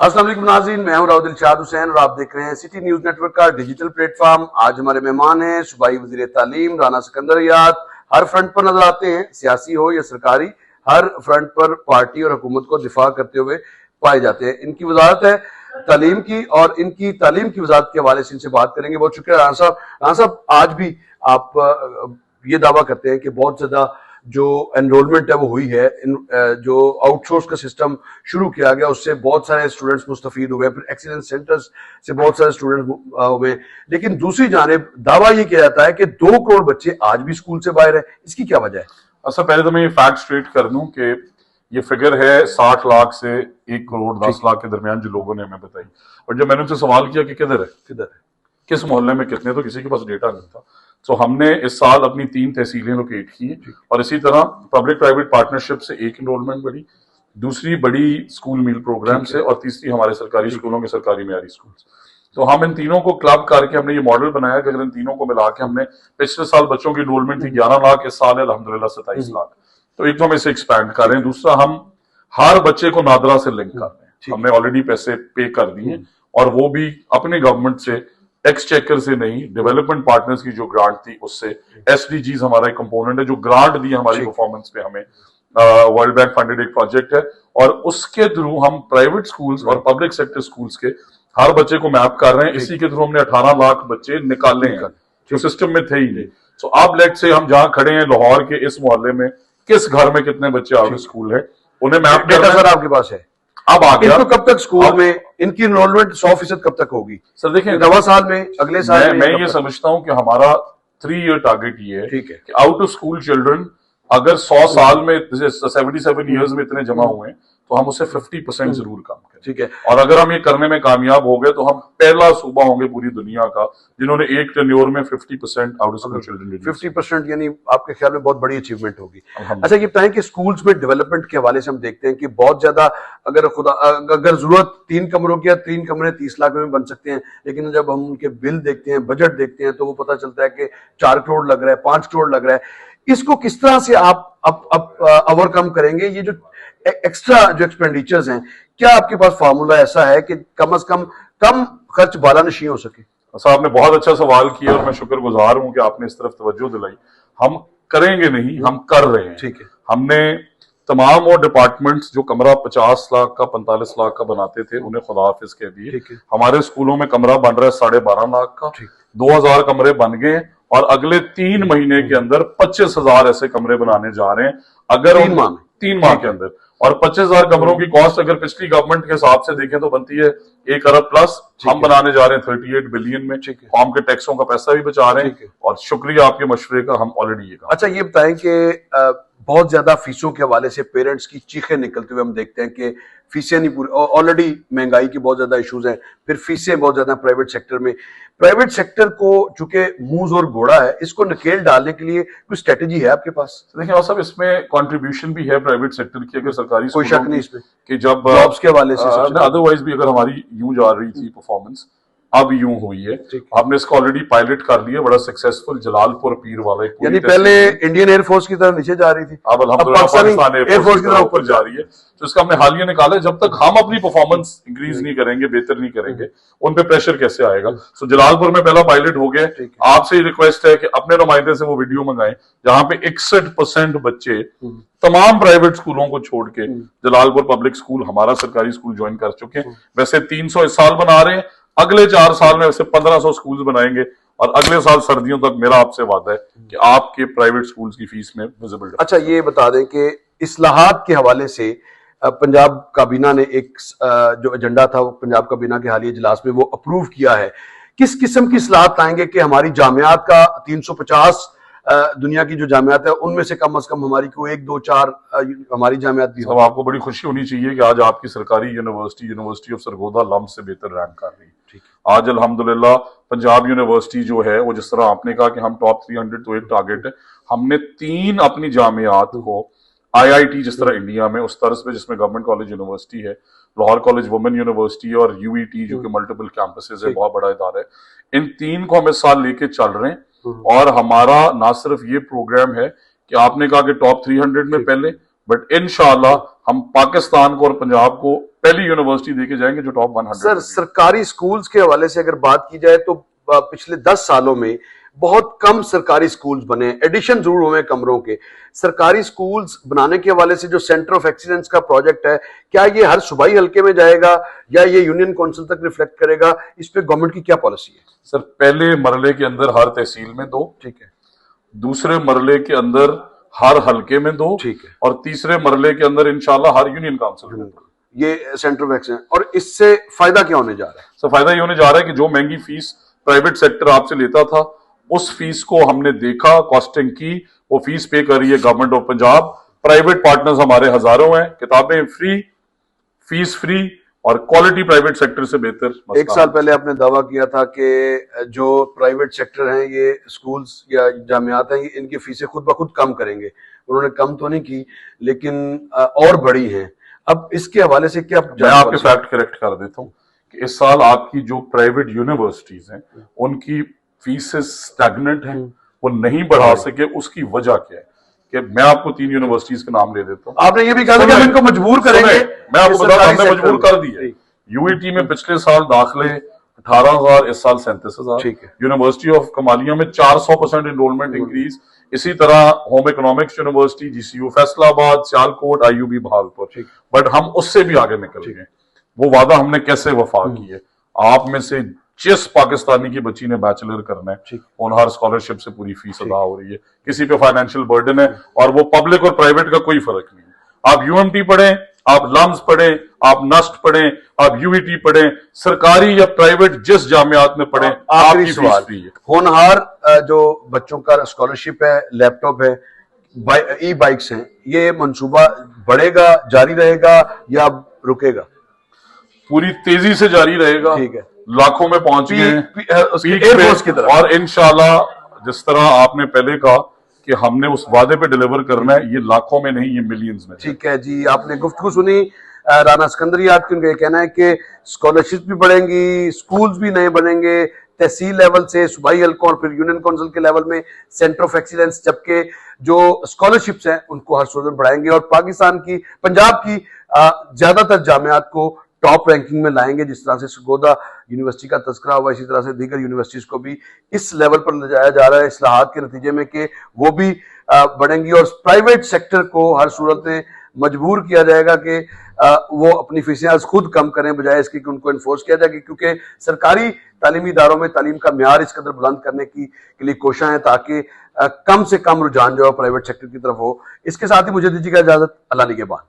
अस्सलाम वालेकुम नाज़रीन, मैं हूं राव दिलशाद हुसैन और आप देख रहे हैं सिटी न्यूज नेटवर्क का डिजिटल प्लेटफॉर्म। आज हमारे मेहमान हैं सूबाई वज़ीर तालीम राना सिकंदर। हर फ्रंट पर नजर आते हैं, सियासी हो या सरकारी, हर फ्रंट पर पार्टी और हुकूमत को दिफा करते हुए पाए जाते हैं। इनकी वजारत है तालीम की और इनकी तालीम की वजारत के हवाले से इनसे बात करेंगे। बहुत शुक्रिया राना साहब। राना साहब, आज भी आप ये दावा करते हैं कि बहुत ज्यादा जो एनरोलमेंट है वो हुई है, जो आउटसोर्स का सिस्टम शुरू किया गया उससे बहुत सारे स्टूडेंट्स मुस्तफीद हुए, फिर एक्सीलेंस सेंटर्स से बहुत सारे स्टूडेंट्स हुए। लेकिन दूसरी जानिब दावा ये किया जाता है कि 2 करोड़ बच्चे आज भी स्कूल से बाहर है। इसकी क्या वजह है? अच्छा, पहले तो मैं ये फैक्ट स्ट्रेट कर दूं कि ये फिगर है 60 लाख से 1 करोड़ 10 लाख के दरमियान जो लोगों ने हमें बताई। और जब मैंने उनसे सवाल किया कि किधर है किस मोहल्ले में कितने, तो किसी के पास डेटा नहीं था। तो हमने इस साल अपनी 3 तहसीलें लोकेट की और इसी तरह पब्लिक प्राइवेट पार्टनरशिप से एक एनरोलमेंट बढ़ी, दूसरी बड़ी स्कूल मील प्रोग्राम से, और तीसरी हमारे सरकारी स्कूलों के सरकारी मेयारी स्कूल। तो हम इन तीनों को क्लब करके हमने ये मॉडल बनाया कि अगर इन तीनों को मिला के हमने पिछले साल बच्चों की एनरोलमेंट थी 11 लाख, इस साल है अल्हम्दुलिल्लाह 27 लाख। तो एक तो हम इसे एक्सपैंड कर रहे हैं, दूसरा हम हर बच्चे को नादरा से लिंक कर रहे हैं। हमने ऑलरेडी पैसे पे कर दिए और वो भी अपने गवर्नमेंट से, एक्सचेकर से नहीं, डेवलपमेंट पार्टनर्स की जो ग्रांट थी उससे। एसडीजीज हमारा एक कंपोनेंट है जो ग्रांट दी हमारी परफॉर्मेंस पे हमें, वर्ल्ड बैंक फंडेड एक प्रोजेक्ट है और उसके थ्रू हम प्राइवेट स्कूल्स और पब्लिक सेक्टर स्कूल्स के हर बच्चे को मैप कर रहे हैं। इसी के थ्रू हमने 18 लाख बच्चे निकाले हैं जो सिस्टम में थे ही नहीं। तो अब लेट से हम जहां खड़े हैं लाहौर के इस मोहल्ले में किस घर में कितने बच्चे आउट स्कूल है, उन्हें मैप डेटा सर आपके पास है? अब आ गया। इनको कब तक स्कूल में इनकी एनरोलमेंट 100% कब तक होगी? सर देखिए, नवा साल में, अगले साल में? मैं ये समझता हूं कि हमारा 3 ईयर टारगेट ये है कि आउट ऑफ स्कूल चिल्ड्रन अगर 100 साल में 77 ईयर्स में इतने जमा हुए तो हम उसे 50% जरूर कम करें। ठीक है। और अगर हम ये करने में कामयाब हो गए तो हम पहला सूबा होंगे पूरी दुनिया का जिन्होंने एक टेन्योर में 50% आउट ऑफ स्कूल चिल्ड्रन। 50% यानी आपके ख्याल में बहुत बड़ी अचीवमेंट होगी। अच्छा, ये बताएं कि स्कूल्स में डेवलपमेंट के हवाले से हम देखते हैं कि बहुत ज्यादा, अगर जरूरत 3 कमरों की, 3 कमरे 30 लाख में बन सकते हैं, लेकिन जब हम उनके बिल देखते हैं, बजट देखते हैं, तो वो पता चलता है कि 4 करोड़ लग रहा है, 5 करोड़ लग रहा है। इसको किस तरह से आप ओवरकम करेंगे? ये जो एक्स्ट्रा जो एक्सपेंडिचर्स हैं, क्या आपके पास फार्मूला ऐसा है कि कम से कम खर्च बालानशी हो सके? अच्छा, आपने बहुत अच्छा सवाल किया और मैं शुक्रगुजार हूं कि आपने इस तरफ तवज्जो दिलाई। हम करेंगे नहीं, हम कर रहे हैं। ठीक है। हमने तमाम वो डिपार्टमेंट्स जो कमरा 50 लाख का 45 लाख का बनाते थे उन्हें खुदा हाफिज कह दिए। हमारे स्कूलों में कमरा बन रहा है 12.5 लाख का, 2000 कमरे बन गए और अगले 3 महीने के अंदर 25,000 ऐसे कमरे बनाने जा रहे हैं। अगर 3 माह के अंदर, और 25,000 कमरों की कॉस्ट अगर पिछली गवर्नमेंट के हिसाब से देखें तो बनती है 1 अरब प्लस। हम बनाने जा रहे हैं 38 बिलियन में। कौम के टैक्सों का पैसा भी बचा रहे हैं और शुक्रिया आपके मशवरे का, हम ऑलरेडी ये काम। अच्छा, ये बताएं कि बहुत ज्यादा फीसों के हवाले से पेरेंट्स की चीखें निकलते हुए हम देखते हैं कि फीसें नहीं पूरी, ऑलरेडी महंगाई की बहुत ज्यादा इश्यूज हैं, फिर फीसें बहुत ज्यादा प्राइवेट सेक्टर में। प्राइवेट सेक्टर को चूंकि मूज और घोड़ा है, इसको नकेल डालने के लिए कोई स्ट्रेटेजी है आपके पास? देखिए और सब इसमें कंट्रीब्यूशन भी है प्राइवेट सेक्टर की, अगर सरकारी कोई शक नहीं इसमें कि जब जॉब्स के हवाले से, अदरवाइज भी अगर हमारी यूं जा रही थी परफॉर्मेंस, अब यूं हुई है। आपने इसको ऑलरेडी पायलट कर लिया, बड़ा सक्सेसफुल, जलालपुर पीर वाला। यानी पहले इंडियन एयरफोर्स की तरफ नीचे जा रही थी, अब पाकिस्तान एयरफोर्स की तरफ ऊपर जा रही है। तो इसका हमने हालिया निकाला है। जब तक हम अपनी परफॉर्मेंस इंक्रीज नहीं करेंगे, बेहतर नहीं करेंगे, उन पे प्रेशर कैसे आएगा? सो जलालपुर में पहला पायलट हो गया। आपसे रिक्वेस्ट है कि अपने नुमाइंदे से वो वीडियो मंगाएं जहां पे 61% बच्चे तमाम प्राइवेट स्कूलों को छोड़ के जलालपुर पब्लिक स्कूल, हमारा सरकारी स्कूल ज्वाइन कर चुके हैं। वैसे 300 इस साल बना रहे हैं, अगले 4 साल में वैसे 1500 स्कूल बनाएंगे और अगले साल सर्दियों तक मेरा आपसे वादा है कि आपके प्राइवेट स्कूल्स की फीस में विजिबल। अच्छा, ये बता दें कि इस्लाहात के हवाले से पंजाब काबीना ने एक जो एजेंडा था वो पंजाब काबीना के हालिया इजलास में वो अप्रूव किया है। किस किस्म की इस्लाहात लाएंगे कि हमारी जामियात का 350 दुनिया की जो जामियात है उनमें से कम हमारी को 1, 2, 4 हमारी जामियात भी हो? अब आपको बड़ी खुशी होनी चाहिए कि आज आपकी सरकारी यूनिवर्सिटी ऑफ सरगोदा लम्ब से बेहतर रैंक कर रही है। आज अल्हम्दुलिल्लाह पंजाब यूनिवर्सिटी जो है वो, जिस तरह आपने कहा कि हम टॉप 300 तो एक टारगेट है, हमने 3 अपनी जामियात को IIT जिस तरह इंडिया में उस तरह पे, जिसमें गवर्नमेंट कॉलेज यूनिवर्सिटी है, लाहौर कॉलेज वुमेन यूनिवर्सिटी और UET जो कि मल्टीपल कैंपसेस है, बहुत बड़ा इदारा है, इन 3 को हम इस साल लेके चल रहे हैं। और हमारा ना सिर्फ ये प्रोग्राम है कि आपने कहा कि टॉप 300 में पहले, बट इंशाल्लाह हम पाकिस्तान को और पंजाब को पहली यूनिवर्सिटी देके जाएंगे जो टॉप 100। सर, सरकारी स्कूल्स के हवाले से अगर बात की जाए तो पिछले 10 सालों में बहुत कम सरकारी स्कूल्स बने, एडिशन जरूर हुए कमरों के। सरकारी स्कूल्स बनाने के हवाले से जो सेंटर ऑफ एक्सीलेंस का प्रोजेक्ट है, क्या ये हर सूबाई हल्के में जाएगा या ये यूनियन काउंसिल तक रिफ्लेक्ट करेगा? इस पे गवर्नमेंट की क्या पॉलिसी है? सर, पहले मरले के अंदर हर तहसील में 2, ठीक है। दूसरे मरले के अंदर हर हल्के में 2, ठीक है। और तीसरे मरले के अंदर इंशाल्लाह हर यूनियन काउंसिल में 2। ये सेंटर ऑफ एक्सीलेंस, और इससे फायदा क्या होने जा रहा है? सर, फायदा ये होने जा रहा है कि जो महंगी फीस प्राइवेट सेक्टर आपसे लेता था, उस फीस को हमने देखा, कॉस्टिंग की, वो फीस पे कर रही है government of Punjab. Private partners हमारे हजारों हैं, किताबें फ्री, फीस फ्री और क्वालिटी प्राइवेट सेक्टर से बेहतर। एक साल पहले आपने दावा किया था कि जो प्राइवेट सेक्टर हैं, ये स्कूल्स या जामियात हैं, इनकी फीसें खुद ब खुद कम करेंगे। उन्होंने कम तो नहीं की, लेकिन और बढ़ी हैं। अब इसके हवाले से क्या मैं आपके फैक्ट करेक्ट कर देता हूँ कि इस साल आपकी जो प्राइवेट यूनिवर्सिटीज हैं उनकी फीसें स्टैग्नेंट हैं, वो नहीं बढ़ा सके। उसकी वजह क्या है कि मैं आपको 3 यूनिवर्सिटीज के नाम ले देता हूँ। आपने ये भी कहा कि हम इनको मजबूर करेंगे। मैं आपको बता रहा हूं, हमने मजबूर कर दिया। यूईटी में पिछले साल दाखले 18,000, इस साल 37,000। ठीक है। यूनिवर्सिटी ऑफ कमालिया में 400% एनरोलमेंट इंक्रीज। इसी तरह home economics university, GCU Faisalabad, Sialkot, IUB Bahawalpur. But हम उससे भी आगे निकल गए। वो वादा हमने कैसे वफा की है? आप में से जिस पाकिस्तानी की बच्ची ने बैचलर करना है, उन हर स्कॉलरशिप से पूरी फीस अदा हो रही है। किसी पे फाइनेंशियल बर्डन है, और वो पब्लिक और प्राइवेट का कोई फर्क नहीं है। आप यूएमटी पढ़ें, आप लम्स पढ़ें, आप नस्ट पढ़ें, आप यूईटी पढ़ें, सरकारी या प्राइवेट जिस जामियात में पढ़ें, आपकी फीस फ्री है। होनहार जो बच्चों का स्कॉलरशिप है, लैपटॉप है, ई बाइक्स हैं, ये मंसूबा बढ़ेगा, जारी रहेगा या रुकेगा? पूरी तेजी से जारी रहेगा। ठीक है। लाखों में पहुंच गए एयरफोर्स की तरफ, और इंशाल्लाह जिस तरह आपने पहले कहा कि हमने उस वादे पे डिलीवर करना है, ये लाखों में नहीं, ये मिलियंस में। ठीक है जी, आपने गुफ्तगू सुनी राना सिकंदरियात की। उनका ये कहना है कि स्कॉलरशिप भी बढ़ेंगी, स्कूल्स भी नए बनेंगे, तहसील लेवल से सूबाई हल्कों और फिर यूनियन काउंसिल के लेवल में सेंटर ऑफ एक्सीलेंस, जबकि जो स्कॉलरशिप्स हैं उनको हर सूरत में बढ़ाएंगे और पाकिस्तान की, पंजाब की ज्यादातर जामियात को टॉप रैंकिंग में लाएंगे। जिस तरह से सरगोदा यूनिवर्सिटी का तस्करा हुआ, इसी तरह से दीगर यूनिवर्सिटीज को भी इस लेवल पर ले जाया जा रहा है इस्लाहात के नतीजे में कि वो भी बढ़ेंगी, और प्राइवेट सेक्टर को हर सूरत में मजबूर किया जाएगा कि वो अपनी फीसें खुद कम करें, बजाय इसके कि उनको इन्फोर्स किया जाए। क्योंकि सरकारी तालीमी इदारों में तालीम का म्यार इस कदर बुलंद करने की के लिए कोशिश है ताकि कम से कम रुझान जो है प्राइवेट सेक्टर की तरफ हो। इसके साथ ही मुझे दीजिएगा इजाजत। अल्लाह निगहबान।